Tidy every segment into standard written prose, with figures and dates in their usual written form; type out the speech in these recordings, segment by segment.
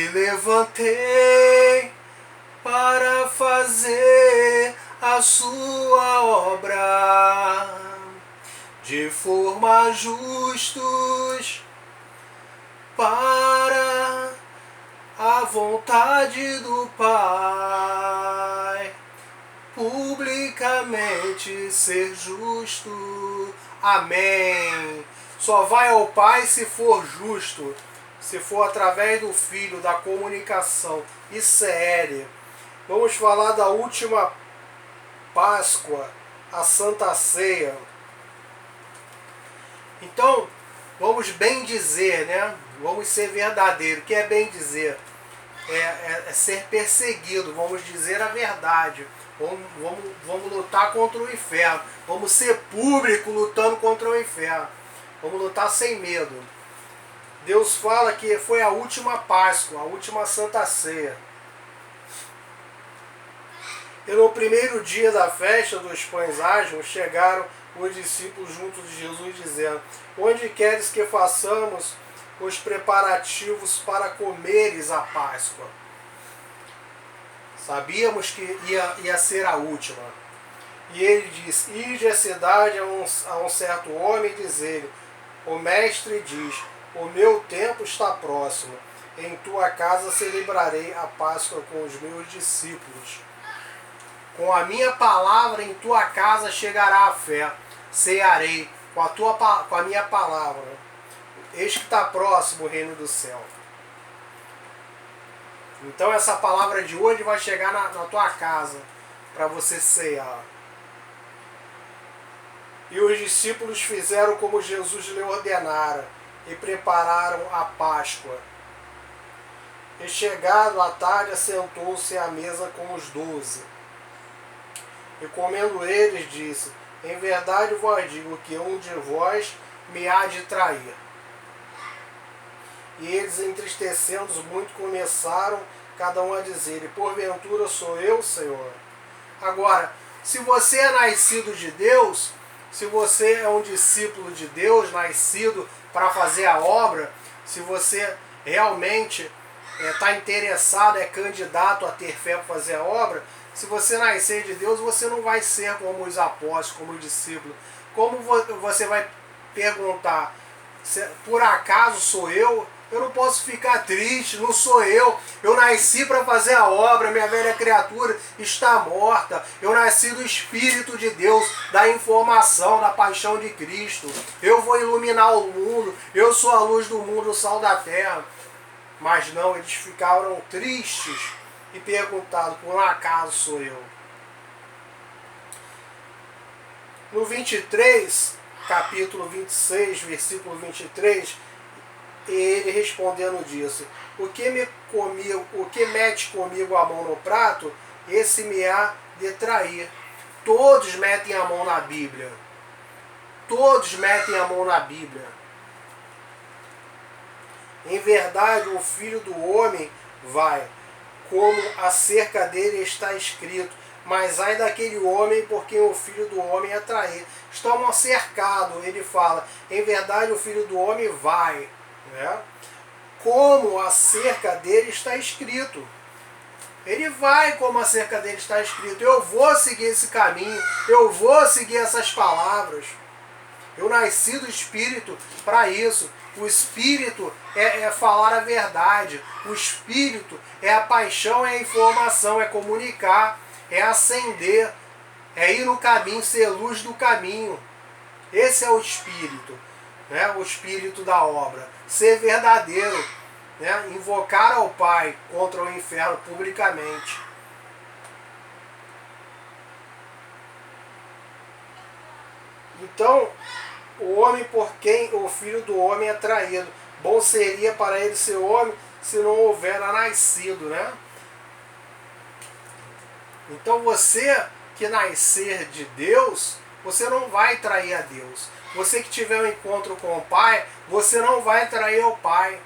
Me levantei para fazer a sua obra, de formar justos para a vontade do Pai, publicamente ser justo. Amém. Só vai ao Pai se for justo, se for através do Filho, da comunicação. Isso é L. Vamos falar da última Páscoa, a Santa Ceia. Então, vamos bem dizer, né? Vamos ser verdadeiros. O que é bem dizer? É ser perseguido, vamos dizer a verdade. Vamos lutar contra o inferno. Vamos ser público lutando contra o inferno. Vamos lutar sem medo. Deus fala que foi a última Páscoa, a última Santa Ceia. E no primeiro dia da festa dos pães asmos, chegaram os discípulos junto de Jesus, dizendo: onde queres que façamos os preparativos para comeres a Páscoa? Sabíamos que ia ser a última. E ele disse: ide à cidade a um certo homem e diz-lhe: o mestre diz, o meu tempo está próximo, em tua casa celebrarei a Páscoa com os meus discípulos. Com a minha palavra em tua casa chegará a fé, cearei com a minha palavra. Eis que está próximo o reino do céu. Então essa palavra de hoje vai chegar na tua casa, para você cear. E os discípulos fizeram como Jesus lhe ordenara, e prepararam a Páscoa. E chegado à tarde, assentou-se à mesa com os 12. E comendo eles, disse: em verdade vos digo que um de vós me há de trair. E eles, entristecendo muito, começaram cada um a dizer: e porventura sou eu, Senhor? Agora, se você é nascido de Deus, se você é um discípulo de Deus, nascido para fazer a obra, se você realmente está interessado, é candidato a ter fé para fazer a obra, se você nascer de Deus, você não vai ser como os apóstolos, como os discípulos. Como você vai perguntar: por acaso sou eu? Eu não posso ficar triste, não sou eu. Eu nasci para fazer a obra, minha velha criatura está morta. Eu nasci do Espírito de Deus, da informação, da paixão de Cristo. Eu vou iluminar o mundo, eu sou a luz do mundo, o sal da terra. Mas não, eles ficaram tristes e perguntaram: por acaso sou eu? No 23, capítulo 26, versículo 23, ele respondendo disse: o que mete comigo a mão no prato, esse me há de trair. Todos metem a mão na Bíblia. Todos metem a mão na Bíblia. Em verdade, o Filho do Homem vai, como acerca dele está escrito: mas ai daquele homem por quem o Filho do Homem é trair. Estão cercados, ele fala: em verdade, o Filho do Homem vai, né? Como acerca dele está escrito. Ele vai como acerca dele está escrito. Eu vou seguir esse caminho, eu vou seguir essas palavras. Eu nasci do Espírito para isso. O Espírito é falar a verdade. O Espírito é a paixão, é a informação, é comunicar, é acender, é ir no caminho, ser luz do caminho. Esse é o Espírito, né? O Espírito da obra. Ser verdadeiro, né? Invocar ao Pai contra o inferno publicamente. Então, o homem por quem o Filho do Homem é traído. Bom seria para ele ser homem se não houvera nascido, né? Então você que nascer de Deus, você não vai trair a Deus. Você que tiver um encontro com o Pai, você não vai trair o Pai.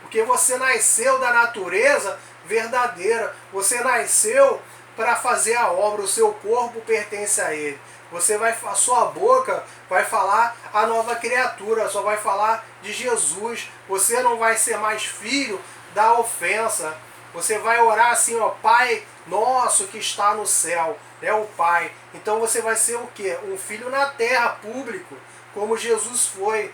Porque você nasceu da natureza verdadeira. Você nasceu para fazer a obra. O seu corpo pertence a Ele. A sua boca vai falar a nova criatura, só vai falar de Jesus. Você não vai ser mais filho da ofensa. Você vai orar assim, ó, Pai nosso que está no céu, né, o Pai. Então você vai ser o quê? Um filho na terra, público, como Jesus foi.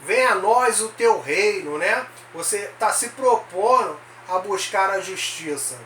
Venha a nós o teu reino, né? Você está se propondo a buscar a justiça,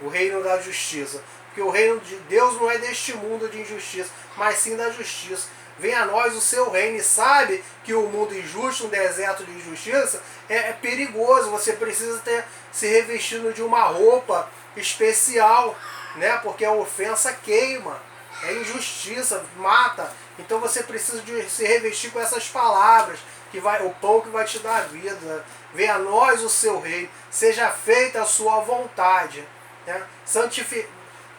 o reino da justiça. Porque o reino de Deus não é deste mundo de injustiça, mas sim da justiça. Venha a nós o seu reino. E sabe que o mundo injusto, um deserto de injustiça, é perigoso. Você precisa ter se revestido de uma roupa especial, né? Porque a ofensa queima, é injustiça, mata. Então você precisa de se revestir com essas palavras, que vai, o pão que vai te dar vida. Venha a nós o seu reino, seja feita a sua vontade, né?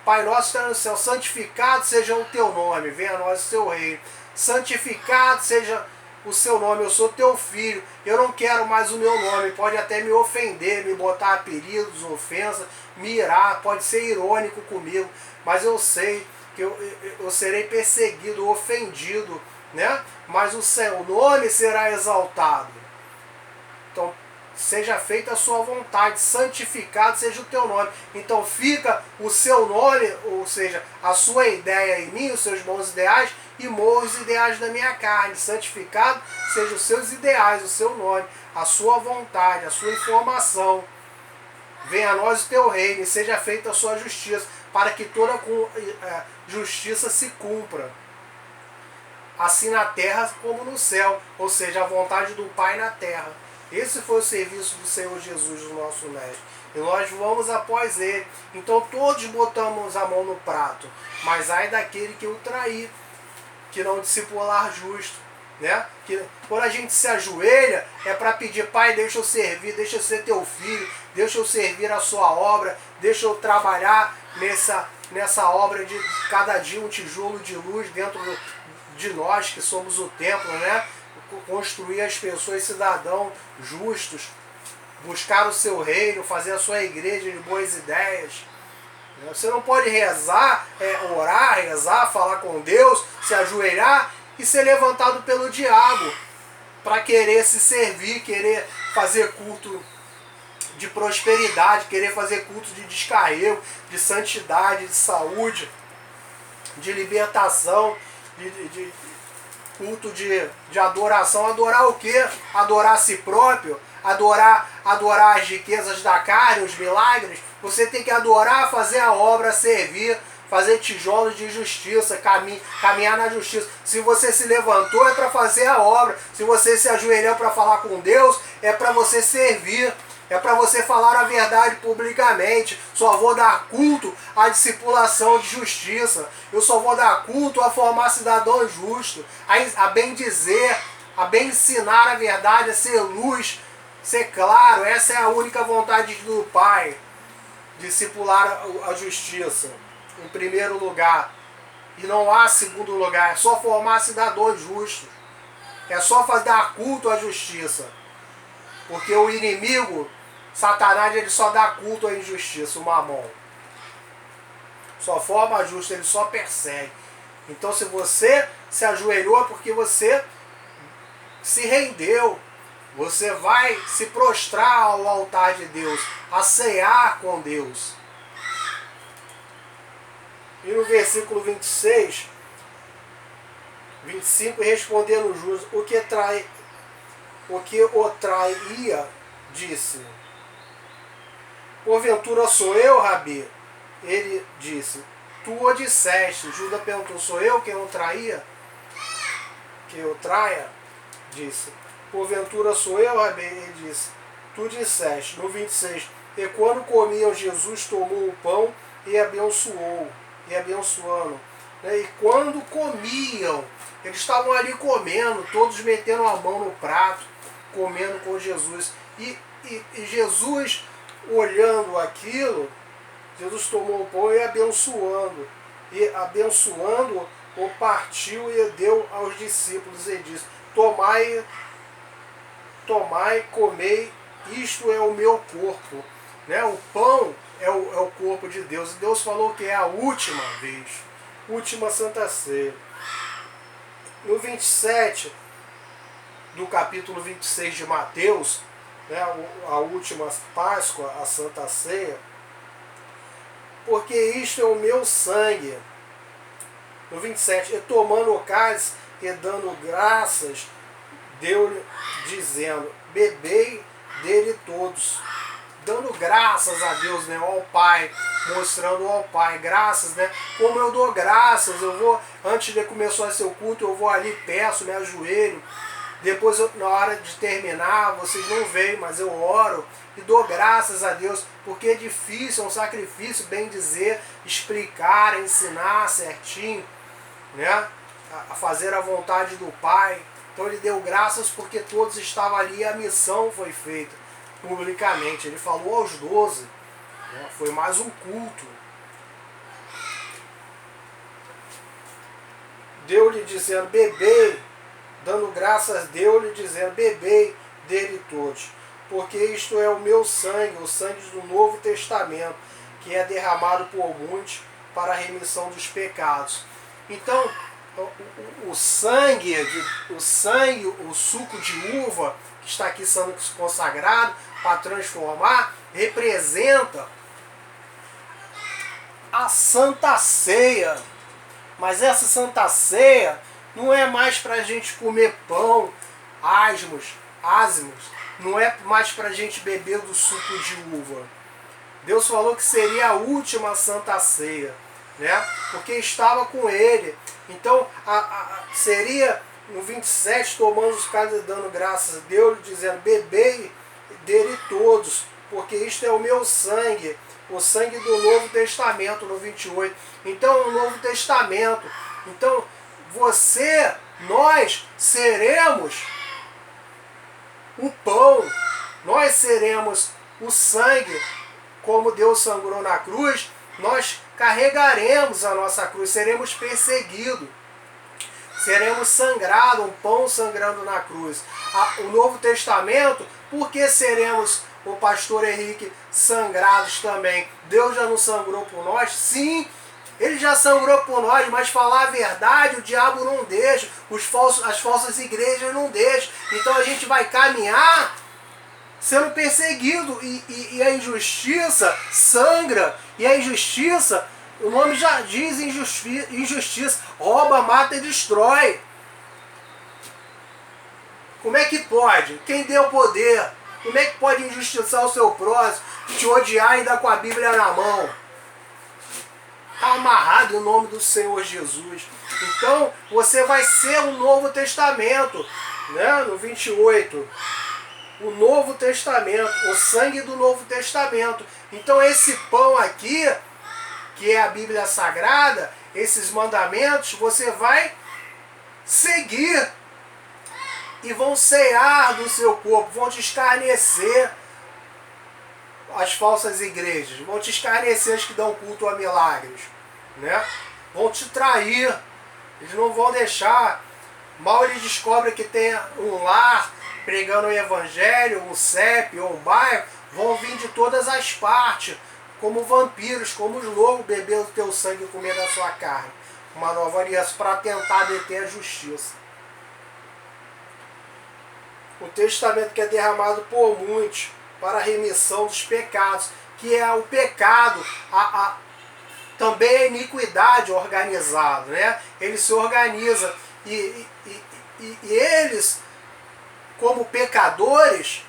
Pai nosso que está no céu, santificado seja o teu nome, venha a nós o seu reino. Santificado seja o seu nome, eu sou teu filho, eu não quero mais o meu nome. Pode até me ofender, me botar apelidos, ofensas, me irar, pode ser irônico comigo, mas eu sei que eu serei perseguido, ofendido, né? Mas o seu nome será exaltado. Então, seja feita a sua vontade, santificado seja o teu nome. Então fica o seu nome, ou seja, a sua ideia em mim, os seus bons ideais, e morra os ideais da minha carne. Santificado seja os seus ideais, o seu nome, a sua vontade, a sua informação. Venha a nós o teu reino, e seja feita a sua justiça, para que toda justiça se cumpra, assim na terra como no céu, ou seja, a vontade do Pai na terra. Esse foi o serviço do Senhor Jesus, o nosso mestre. E nós vamos após ele. Então todos botamos a mão no prato. Mas ai daquele que o trair, que não discipular justo, né? Que quando a gente se ajoelha, é para pedir, Pai, deixa eu servir, deixa eu ser teu filho, deixa eu servir a sua obra, deixa eu trabalhar nessa obra de cada dia um tijolo de luz dentro de nós, que somos o templo, né? Construir as pessoas cidadãos justos, buscar o seu reino, fazer a sua igreja de boas ideias. Você não pode rezar, orar, rezar, falar com Deus, se ajoelhar e ser levantado pelo diabo para querer se servir, querer fazer culto de prosperidade, querer fazer culto de descarrego, de santidade, de saúde, de libertação, de culto de adoração. Adorar o quê? Adorar a si próprio, adorar as riquezas da carne, os milagres. Você tem que adorar, fazer a obra, servir, fazer tijolos de justiça, caminhar na justiça. Se você se levantou, é para fazer a obra. Se você se ajoelhou para falar com Deus, é para você servir. É para você falar a verdade publicamente. Só vou dar culto à discipulação de justiça. Eu só vou dar culto a formar cidadão justo, a bem dizer, a bem ensinar a verdade, a ser luz, ser claro. Essa é a única vontade do Pai. Discipular a justiça, em primeiro lugar. E não há segundo lugar. É só formar cidadãos justos. É só dar culto à justiça. Porque o inimigo, Satanás, ele só dá culto à injustiça, o mamon. Só forma justa, ele só persegue. Então se você se ajoelhou é porque você se rendeu. Você vai se prostrar ao altar de Deus, a cear com Deus. E no versículo 26, 25, respondendo o justo, o que o traía, disse: porventura sou eu, Rabi? Ele disse: tu o disseste. Judas perguntou: sou eu quem o traía? Que o traia? Disse: porventura sou eu, Rabi? Ele disse: tu disseste. No 26, e quando comiam, Jesus tomou o pão e abençoou, e abençoando. E quando comiam, eles estavam ali comendo, todos metendo a mão no prato, comendo com Jesus. E Jesus, olhando aquilo, Jesus tomou o pão e abençoando. E abençoando, o partiu e deu aos discípulos e disse: tomai, comei, isto é o meu corpo. Né? O pão é o corpo de Deus. E Deus falou que é a última vez, última Santa Ceia. No 27 do capítulo 26 de Mateus, né, a última Páscoa, a Santa Ceia, porque isto é o meu sangue. No 27, e tomando o cálice e dando graças, deu-lhe, dizendo, bebei dele todos. Dando graças a Deus, né, ao Pai, mostrando ao Pai, graças, né, como eu dou graças, eu vou, antes de começar seu culto, eu vou ali, peço, me ajoelho, depois na hora de terminar, vocês não veem, mas eu oro e dou graças a Deus, porque é difícil, é um sacrifício, bem dizer, explicar, ensinar certinho, né, a fazer a vontade do Pai. Então ele deu graças porque todos estavam ali e a missão foi feita publicamente. Ele falou aos 12, né, foi mais um culto. Deu-lhe dizendo, bebei, dando graças, deu-lhe dizendo, bebei dele todos, porque isto é o meu sangue, o sangue do Novo Testamento, que é derramado por muitos para a remissão dos pecados. Então, o sangue, o suco de uva, que está aqui sendo consagrado para transformar, representa a Santa Ceia. Mas essa Santa Ceia não é mais para a gente comer pão, ázimos, não é mais para a gente beber do suco de uva. Deus falou que seria a última Santa Ceia, né? Porque estava com ele. Então, seria no 27, tomando os cálices e dando graças a Deus, dizendo, bebei dele todos, porque isto é o meu sangue, o sangue do Novo Testamento, no 28. Então, o Novo Testamento. Então, nós seremos o pão, nós seremos o sangue, como Deus sangrou na cruz, nós carregaremos a nossa cruz, seremos perseguidos, seremos sangrados, um pão sangrando na cruz. O Novo Testamento, por que seremos, o pastor Henrique, sangrados também? Deus já não sangrou por nós? Sim, ele já sangrou por nós, mas falar a verdade o diabo não deixa, as falsas igrejas não deixam. Então a gente vai caminhar sendo perseguido e a injustiça sangra, e a injustiça, o nome já diz injustiça, rouba, mata e destrói. Como é que pode? Quem deu poder? Como é que pode injustiçar o seu próximo, te odiar e dar com a Bíblia na mão? Está amarrado em nome do Senhor Jesus. Então você vai ser o Novo Testamento, né? No 28. O Novo Testamento, o sangue do Novo Testamento. Então esse pão aqui, que é a Bíblia Sagrada, esses mandamentos, você vai seguir e vão cear do seu corpo, vão te escarnecer as falsas igrejas, vão te escarnecer as que dão culto a milagres, né? Vão te trair, eles não vão deixar. Mal eles descobrem que tem um lar pregando o evangelho, um CEP ou um bairro, vão vir de todas as partes, como vampiros, como os lobos, beber o teu sangue e comer da sua carne. Uma nova aliança para tentar deter a justiça. O testamento que é derramado por muitos para a remissão dos pecados, que é o pecado, também a iniquidade organizada, né? Ele se organiza e eles, como pecadores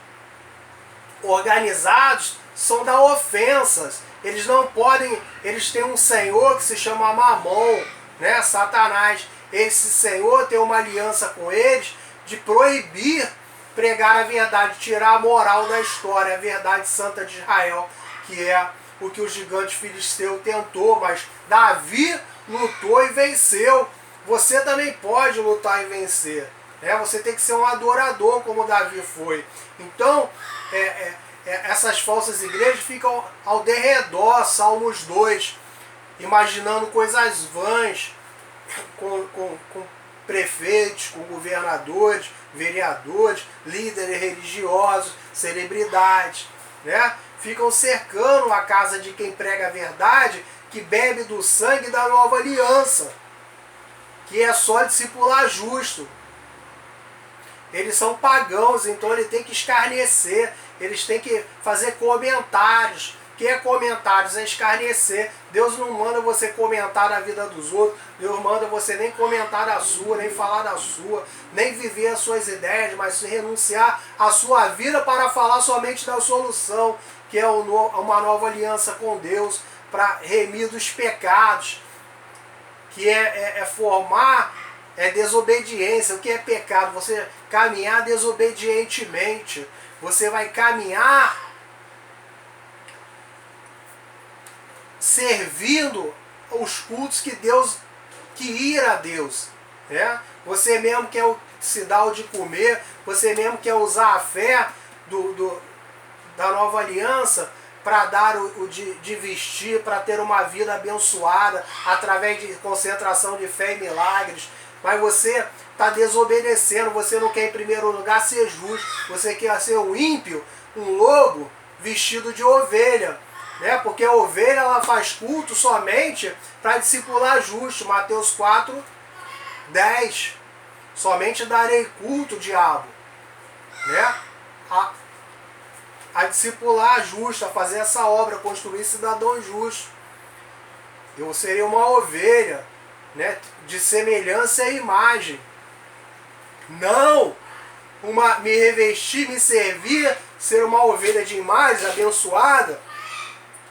organizados, são da ofensas. Eles não podem, eles têm um senhor que se chama Mamon, né? Satanás. Esse senhor tem uma aliança com eles de proibir pregar a verdade, tirar a moral da história, a verdade santa de Israel, que é o que o gigante filisteu tentou, mas Davi lutou e venceu. Você também pode lutar e vencer, né? Você tem que ser um adorador como Davi foi. Então, essas falsas igrejas ficam ao derredor, Salmos 2, imaginando coisas vãs, com prefeitos, com governadores, vereadores, líderes religiosos, celebridades, né? Ficam cercando a casa de quem prega a verdade, que bebe do sangue da nova aliança, que é só discipular justo. eles são pagãos, então ele tem que escarnecer, eles têm que fazer comentários. O que é comentários? É escarnecer. Deus não manda você comentar a vida dos outros, Deus manda você nem comentar a sua, nem falar da sua, nem viver as suas ideias, mas renunciar à sua vida para falar somente da solução, que é uma nova aliança com Deus, para remir dos pecados, que é formar desobediência. O que é pecado? Você caminhar desobedientemente. Você vai caminhar servindo os cultos que ir a Deus. Né? Você mesmo quer se dar o de comer, você mesmo quer usar a fé da nova aliança para dar o de vestir, para ter uma vida abençoada através de concentração de fé e milagres. Mas você está desobedecendo, você não quer em primeiro lugar ser justo, você quer ser um ímpio, um lobo vestido de ovelha. Né? Porque a ovelha ela faz culto somente para discipular justo. Mateus 4:10. Somente darei culto, diabo. Né? A discipular justo, a fazer essa obra, construir cidadãos justos. Eu seria uma ovelha, né, de semelhança e imagem. Não me revestir, me servir, ser uma ovelha de imagem, abençoada,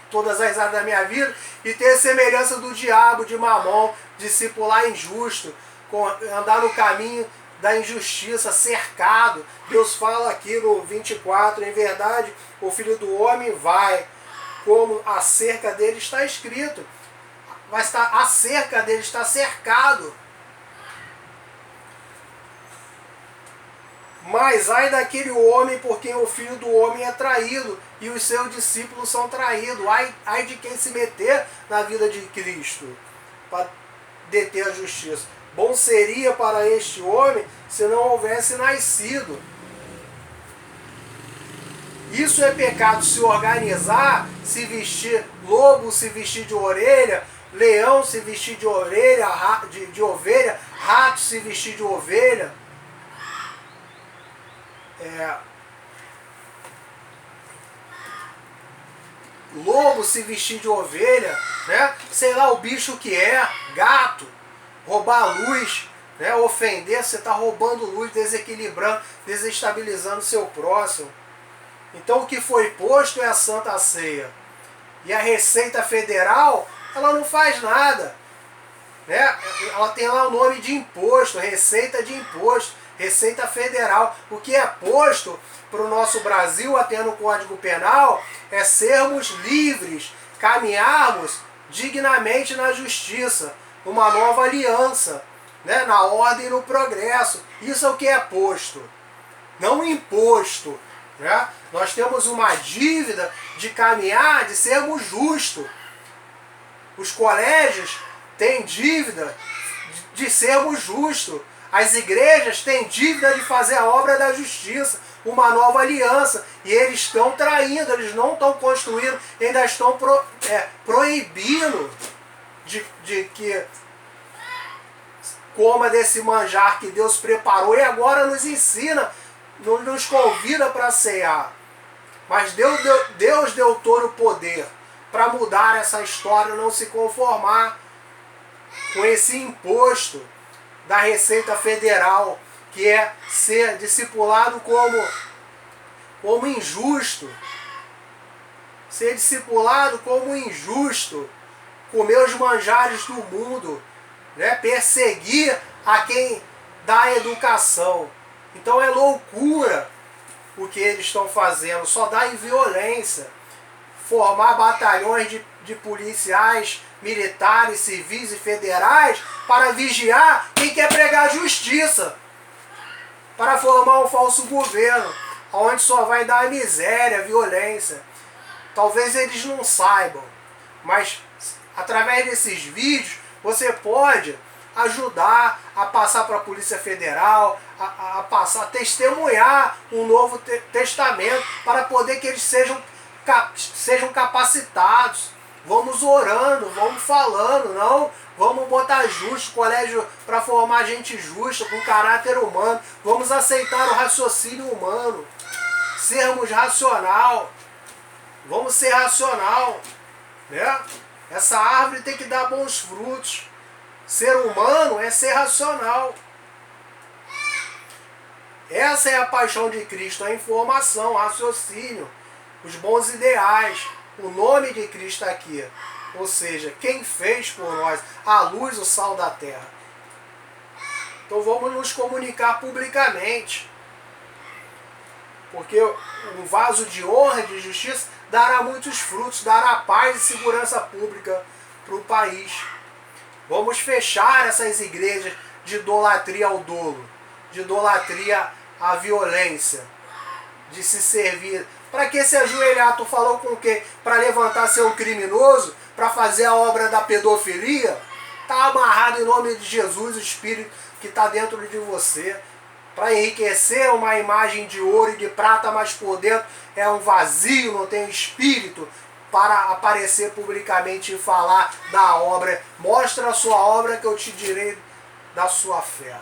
todas as áreas da minha vida, e ter semelhança do diabo, de Mamon, discipular injusto, andar no caminho da injustiça, cercado. Deus fala aqui no 24, em verdade, o Filho do Homem vai, como a cerca dele está escrito. A cerca dele está cercado. Mas ai daquele homem por quem o Filho do Homem é traído e os seus discípulos são traídos. Ai de quem se meter na vida de Cristo para deter a justiça. Bom seria para este homem se não houvesse nascido. Isso é pecado, se organizar, se vestir lobo, se vestir de orelha, leão se vestir de orelha, de ovelha, rato se vestir de ovelha. Lobo se vestir de ovelha, né? Sei lá o bicho que é, gato, roubar a luz, né? Ofender, você está roubando luz, desequilibrando, desestabilizando o seu próximo. Então o que foi posto é a Santa Ceia. E a Receita Federal, ela não faz nada. Né? Ela tem lá o nome de imposto, Receita de Imposto, Receita Federal. O que é posto para o nosso Brasil, até no Código Penal, é sermos livres, caminharmos dignamente na justiça, uma nova aliança, né? Na ordem e no progresso. Isso é o que é posto, não imposto. Né? Nós temos uma dívida de caminhar, de sermos justos. Os colégios têm dívida de sermos justos. As igrejas têm dívida de fazer a obra da justiça, uma nova aliança. E eles estão traindo, eles não estão construindo, ainda estão proibindo de que coma desse manjar que Deus preparou e agora nos ensina, nos convida para cear. Mas Deus deu todo o poder para mudar essa história, não se conformar com esse imposto da Receita Federal, que é ser discipulado como injusto. Ser discipulado como injusto, comer os manjares do mundo, né? Perseguir a quem dá educação. Então é loucura o que eles estão fazendo, só dá em violência. Formar batalhões de policiais, militares, civis e federais para vigiar quem quer pregar justiça, para formar um falso governo, onde só vai dar miséria, violência. Talvez eles não saibam, mas através desses vídeos você pode ajudar a passar para a Polícia Federal, a testemunhar um Novo Testamento, para poder que eles sejam capacitados, Vamos orando, vamos falando, não vamos botar justo, colégio para formar gente justa, com caráter humano. Vamos aceitar o raciocínio humano, sermos racional. Vamos ser racional, né? Essa árvore tem que dar bons frutos. Ser humano é ser racional. Essa é a paixão de Cristo, a informação, o raciocínio, os bons ideais. O nome de Cristo está aqui. Ou seja, quem fez por nós a luz, o sal da terra. Então vamos nos comunicar publicamente. Porque um vaso de honra e de justiça dará muitos frutos, dará paz e segurança pública para o país. Vamos fechar essas igrejas de idolatria ao dolo, de idolatria à violência, de se servir. Para que se ajoelhar? Tu falou com quem? Para levantar ser um criminoso? Para fazer a obra da pedofilia? Está amarrado em nome de Jesus, o Espírito que está dentro de você. Para enriquecer uma imagem de ouro e de prata, mas por dentro é um vazio, não tem espírito para aparecer publicamente e falar da obra. Mostra a sua obra que eu te direi da sua fé.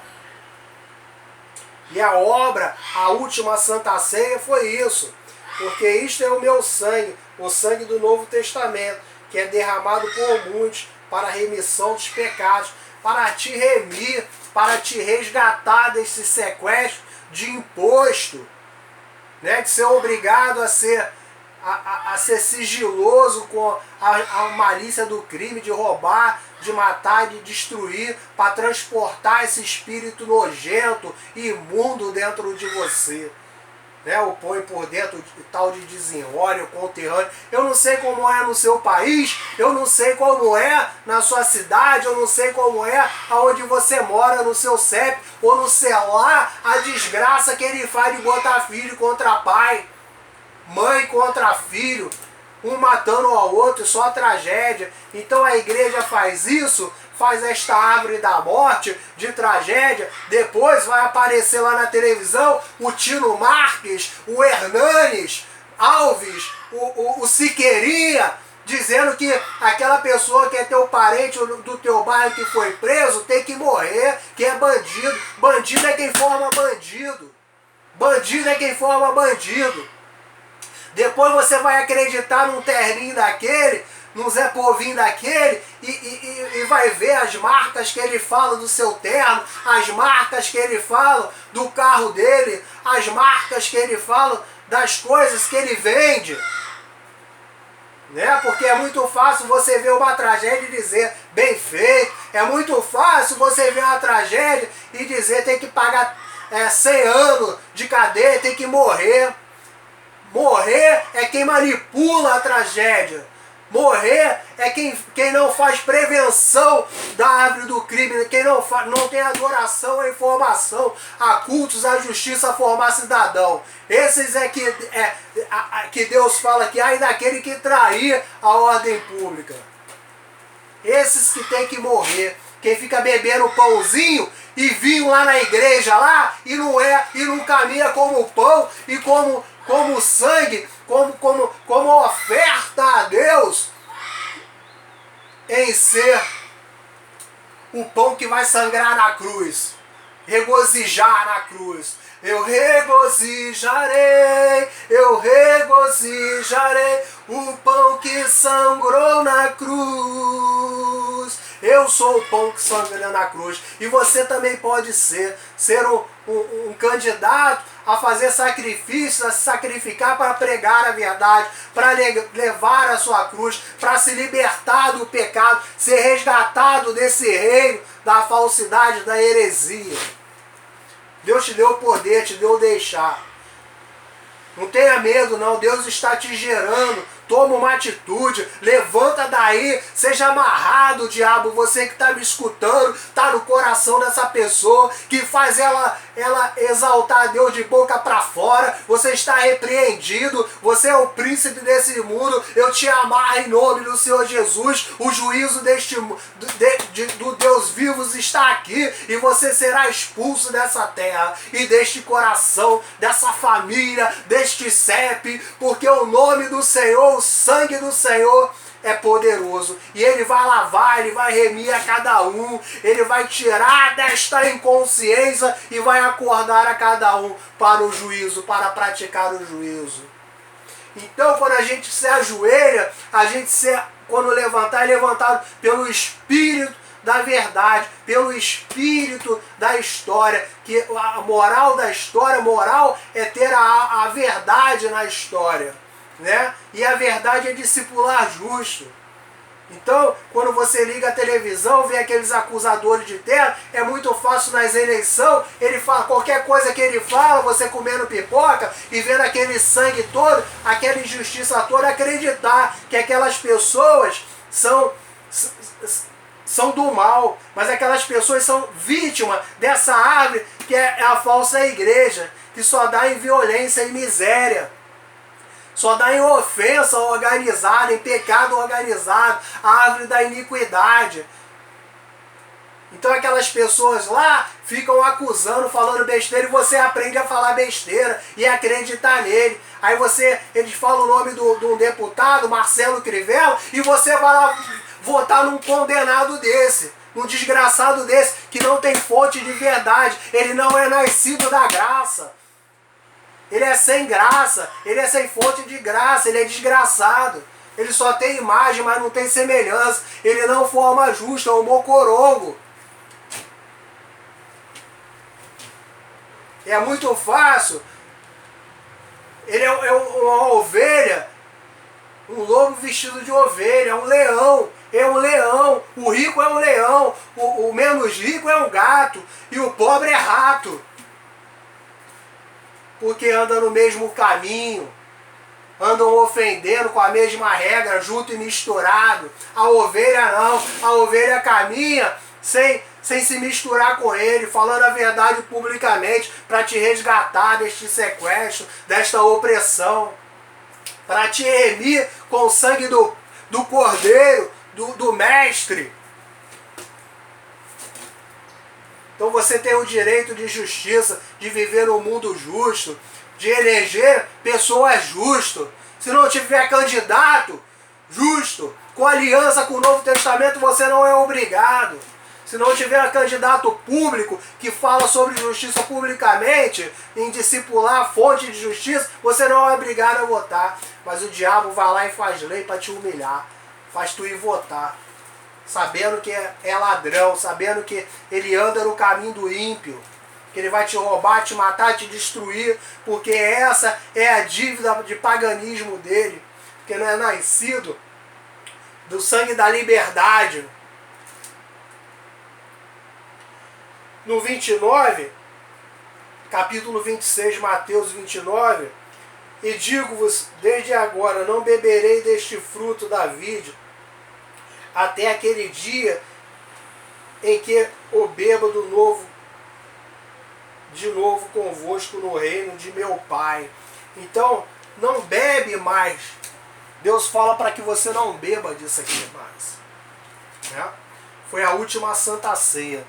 E a obra, a última Santa Ceia foi isso. Porque isto é o meu sangue, o sangue do Novo Testamento, que é derramado por muitos para a remissão dos pecados, para te remir, para te resgatar desse sequestro de imposto, né? De ser obrigado a ser sigiloso com a malícia do crime, de roubar, de matar, de destruir, para transportar esse espírito nojento e imundo dentro de você. Né, o põe por dentro de tal de desenrole, conterrâneo. Eu não sei como é no seu país, eu não sei como é na sua cidade, eu não sei como é aonde você mora, no seu CEP ou no celular, a desgraça que ele faz de botar filho contra pai, mãe contra filho, um matando ao outro, só tragédia. Então a igreja faz isso, faz esta árvore da morte, de tragédia, depois vai aparecer lá na televisão o Tino Marques, o Hernanes Alves, o Siqueirinha, dizendo que aquela pessoa que é teu parente do teu bairro que foi preso tem que morrer, que é bandido. Bandido é quem forma bandido. Bandido é quem forma bandido. Depois você vai acreditar num terninho daquele, num Zé Povinho daquele, e vai ver as marcas que ele fala do seu terno, as marcas que ele fala do carro dele, as marcas que ele fala das coisas que ele vende. Né? Porque é muito fácil você ver uma tragédia e dizer bem feito. É muito fácil você ver uma tragédia e dizer tem que pagar 100 anos de cadeia, tem que morrer. Morrer é quem manipula a tragédia. Morrer é quem não faz prevenção da árvore do crime, quem não tem adoração à informação, a cultos, à justiça, a formar cidadão. Esses é que Deus fala que ai daquele que trair a ordem pública. Esses que tem que morrer. Quem fica bebendo pãozinho e vinho lá na igreja lá e não caminha como o pão e como o sangue, como oferta a Deus, em ser o pão que vai sangrar na cruz, regozijar na cruz. Eu regozijarei o pão que sangrou na cruz. Eu sou o pão que sangra na cruz. E você também pode ser um candidato a fazer sacrifícios, a se sacrificar para pregar a verdade, para levar a sua cruz, para se libertar do pecado, ser resgatado desse reino da falsidade, da heresia. Deus te deu o poder, te deu o deixar. Não tenha medo não, Deus está te gerando. Toma uma atitude, levanta daí, seja amarrado, diabo. Você que está me escutando, está no coração dessa pessoa que faz ela exaltar a Deus de boca para fora. Você está repreendido, você é o príncipe desse mundo. Eu te amarro em nome do Senhor Jesus. O juízo do Deus vivo está aqui e você será expulso dessa terra e deste coração, dessa família, deste CEP, porque o nome do Senhor, o sangue do Senhor é poderoso. E Ele vai lavar, Ele vai remir a cada um, Ele vai tirar desta inconsciência e vai acordar a cada um para o juízo, para praticar o juízo. Então, quando a gente se ajoelha, quando levantar, é levantado pelo Espírito da verdade, pelo Espírito da história, que a moral da história, moral é ter a verdade na história, né? E a verdade é discipular justo. Então, quando você liga a televisão, vê aqueles acusadores de terra, é muito fácil nas eleições, ele fala, qualquer coisa que ele fala, você comendo pipoca e vendo aquele sangue todo, aquela injustiça toda, acreditar que aquelas pessoas são do mal, mas aquelas pessoas são vítimas dessa árvore que é a falsa igreja, que só dá em violência e miséria. Só dá em ofensa organizada, em pecado organizado, a árvore da iniquidade. Então aquelas pessoas lá ficam acusando, falando besteira, e você aprende a falar besteira e acreditar nele. Aí eles falam o nome de um deputado, Marcelo Crivella, e você vai lá votar num condenado desse, num desgraçado desse, que não tem fonte de verdade. Ele não é nascido da graça. Ele é sem graça, ele é sem fonte de graça, ele é desgraçado. Ele só tem imagem, mas não tem semelhança. Ele não forma justo, é um mocorongo. É muito fácil. Ele é uma ovelha, um lobo vestido de ovelha, é um leão. É um leão. O rico é um leão, o menos rico é um gato e o pobre é rato. Porque anda no mesmo caminho, andam ofendendo com a mesma regra, junto e misturado. A ovelha não, a ovelha caminha sem se misturar com ele, falando a verdade publicamente, para te resgatar deste sequestro, desta opressão, para te remir com o sangue do Cordeiro, do Mestre. Então você tem o direito de justiça, de viver um mundo justo, de eleger pessoas justas. Se não tiver candidato justo, com aliança com o Novo Testamento, você não é obrigado. Se não tiver candidato público que fala sobre justiça publicamente, em discipular a fonte de justiça, você não é obrigado a votar. Mas o diabo vai lá e faz lei para te humilhar, faz tu ir votar. Sabendo que é ladrão, sabendo que ele anda no caminho do ímpio, que ele vai te roubar, te matar, te destruir, porque essa é a dívida de paganismo dele, porque não é nascido do sangue da liberdade. No 29, capítulo 26, Mateus 29, e digo-vos, desde agora não beberei deste fruto da vide, até aquele dia em que o bêbado de novo convosco no reino de meu Pai. Então, não bebe mais. Deus fala para que você não beba disso aqui mais. Né? Foi a última Santa Ceia.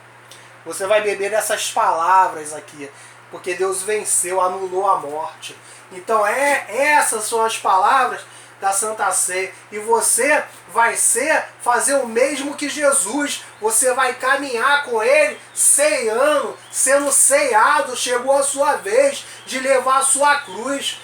Você vai beber dessas palavras aqui, porque Deus venceu, anulou a morte. Então, essas são as palavras da Santa Ceia, e você vai fazer o mesmo que Jesus. Você vai caminhar com ele, ceando, sendo ceado. Chegou a sua vez de levar a sua cruz.